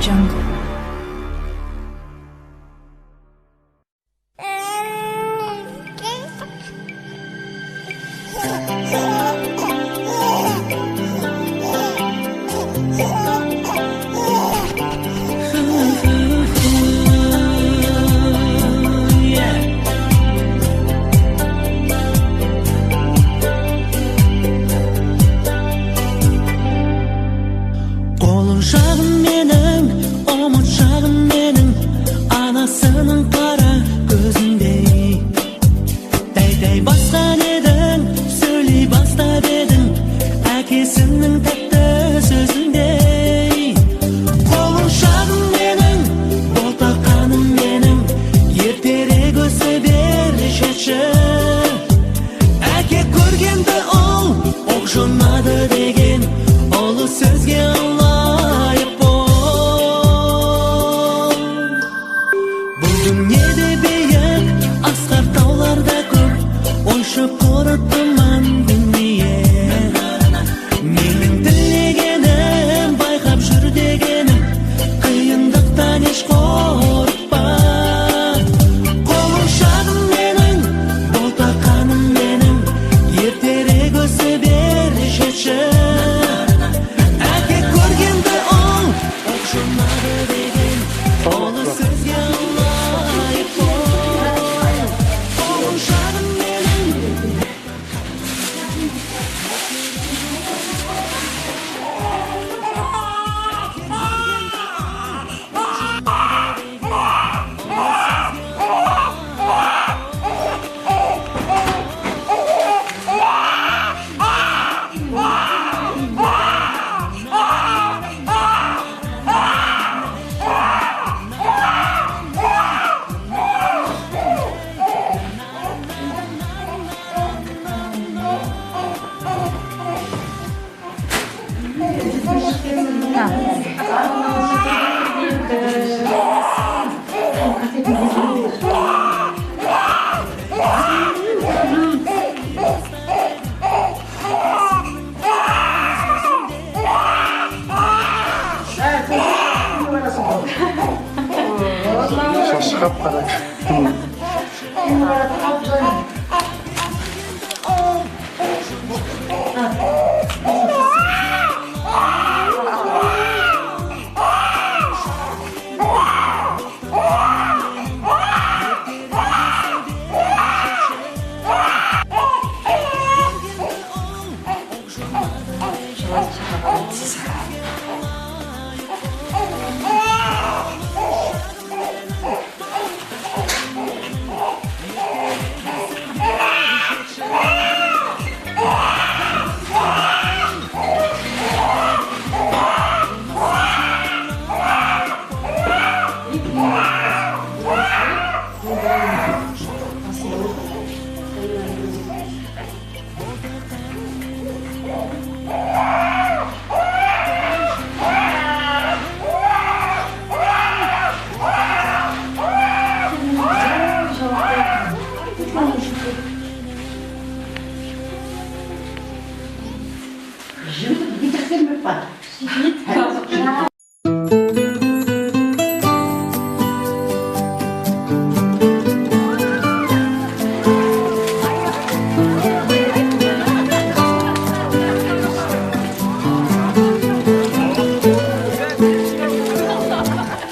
Jungle. Қолың шағым менің, ұмыт шағым менің, анасының қара көзіндей. Тәй-тәй бастан едің, сөйлей бастап едің, әкесінің тәтті сөзіндей. Қолың шағым менің, ботақаным менің, ертерек өсіп ершеші. Әке көргенді ол, оқшонады деген, ұлы сөзге лайық бол. Бұл дүниеде биік, асқар тауларда көп, ойшы қорытыман дүние. Менің тілегенім, байқап жүр дегенім, қиындықтан еш қорықпа. Қолың шағым менің, ботақаным менің, ертерек өсіп ершеші. Şaşkap kadar.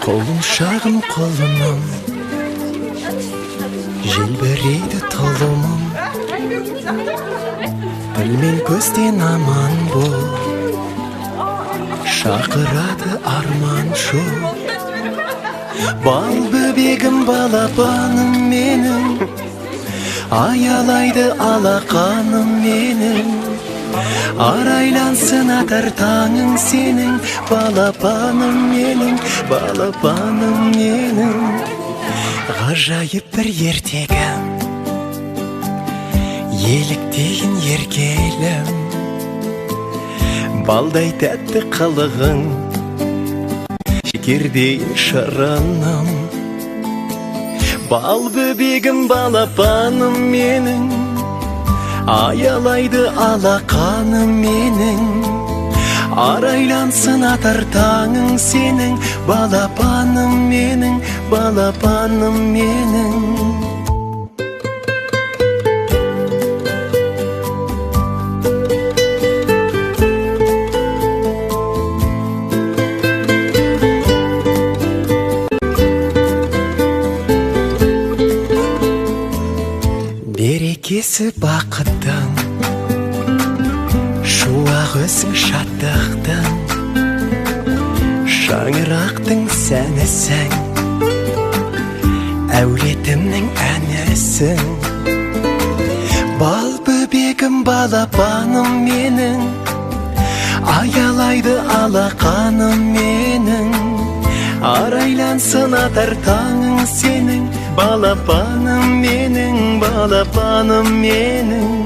Қолың шағым қолымның, желбірейді тұлымың, тіл мен көзден аман бол, шақырады арман жол. Бал бөбегім, балапаным менің, аялайды алақаным менің. Арайлансын атар таңың сенің, балапаным менің, балапаным менің. Ғажайып бір ертегім, еліктейін еркелім, балдай тәтті қылығың, шекердейін шырыным. Бал бөбегім, балапаным менің, аялайды алақаным менің. Арайлансын атар таңың сенің, балапаным менің, балапаным менің. Берекесі бақыттың, шуақ өсің шаттықтың, шаңырақтың сәнісің, әулетімнің әнісің. Бал бөбегім балапаным менің, аялайды алақаным менің. Арайлансын атар таңың сенің, балапаным менің, балапаным менің.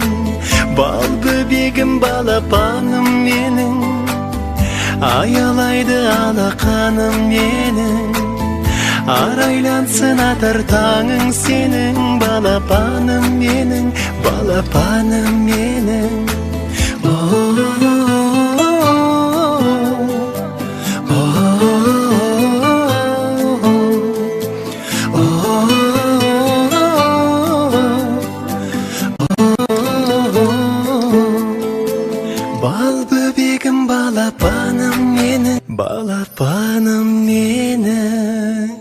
Бал бөбегім балапаным менің, аялайды алақаным менің. Арайлансын атар таңың сенің, балапаным менің, балапаным менің. Бал бөбегім балапаным менің, балапаным менің.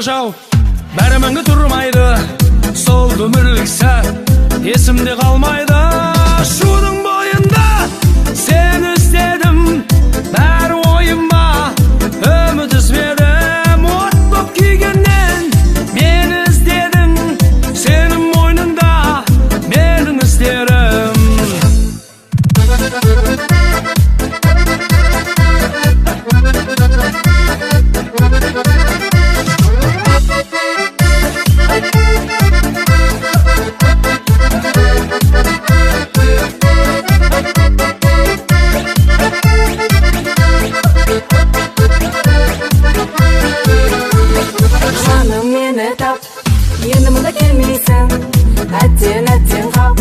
жау бәрі тұрмайды сол өмірлік сәт есімде қалмайды шудың бойында сені іздедім бәрі ойыма үміт үзбедім от боп күйгеннен мені іздедің сенің мойныңда менің іздерім жаным мені тап енді мұнда келмейсің әттең қап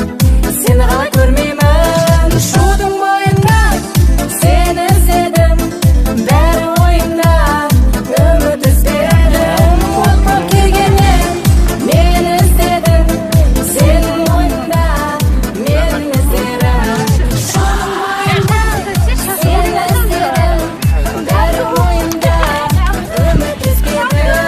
сені қалай көрмеймін шудың бойында сені іздедім бәрі ойымда үміт үзбедім от боп күйгеннен мені іздедің сенің мойныңда менің іздерім шудың бойында сені іздедім бәрі ойымда үміт үзбедім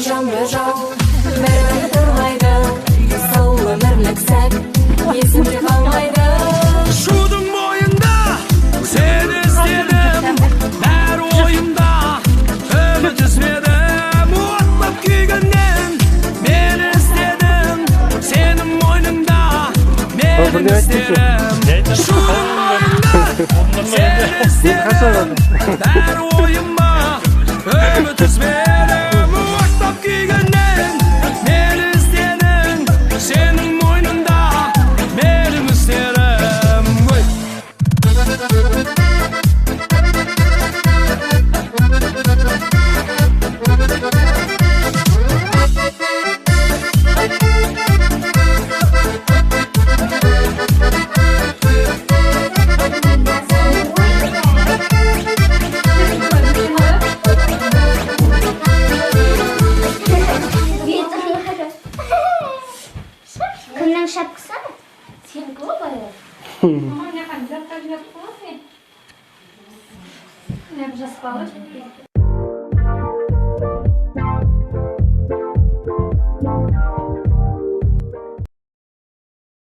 Жаңбыр жау бәрі тұрмайды сол өмірлік сәт есімде қалмайды шудың бойында сені іздедім бәрі ойымда үміт үзбедім от боп күйгеннен мені іздедің сенің мойныңда менің іздерім шудың бойында сені іздедім бәрі ойыма үміт үзбедім от боп күйгеннен мені іздедің сенің мойныңда менің іздерім Кімнің шапкысы? Сенікі ғой баяғы. Мама не қандай заттар жинап қойған сен? Жас бала.